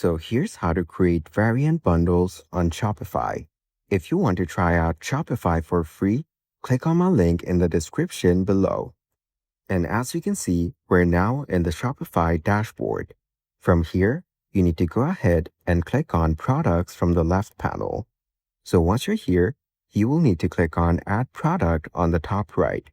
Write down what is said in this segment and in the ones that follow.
So here's how to create variant bundles on Shopify. If you want to try out Shopify for free, click on my link in the description below. And as you can see, we're now in the Shopify dashboard. From here, you need to go ahead and click on Products from the left panel. So once you're here, you will need to click on Add Product on the top right.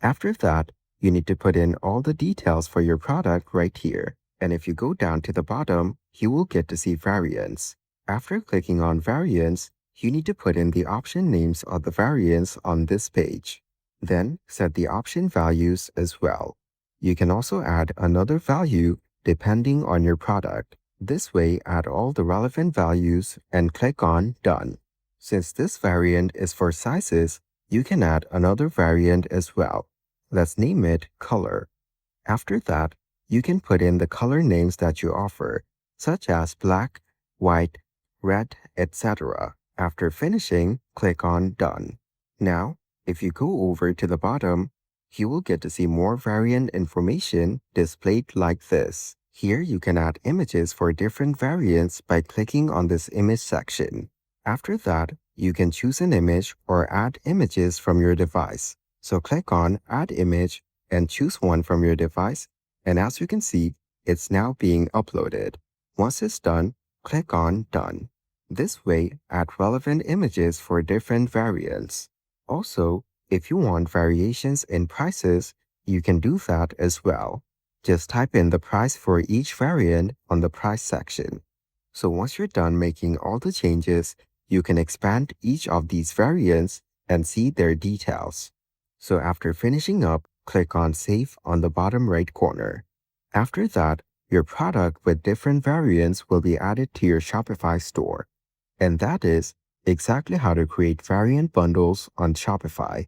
After that, you need to put in all the details for your product right here. And if you go down to the bottom, you will get to see variants. After clicking on variants, you need to put in the option names of the variants on this page. Then set the option values as well. You can also add another value depending on your product. This way, add all the relevant values and click on Done. Since this variant is for sizes, you can add another variant as well. Let's name it Color. After that, you can put in the color names that you offer, such as black, white, red, etc. After finishing, click on Done. Now, if you go over to the bottom, you will get to see more variant information displayed like this. Here you can add images for different variants by clicking on this image section. After that, you can choose an image or add images from your device. So click on Add Image and choose one from your device, and as you can see, it's now being uploaded. Once it's done, click on Done. This way, add relevant images for different variants. Also, if you want variations in prices, you can do that as well. Just type in the price for each variant on the price section. So once you're done making all the changes, you can expand each of these variants and see their details. So after finishing up, click on Save on the bottom right corner. After that, your product with different variants will be added to your Shopify store. And that is exactly how to create variant bundles on Shopify.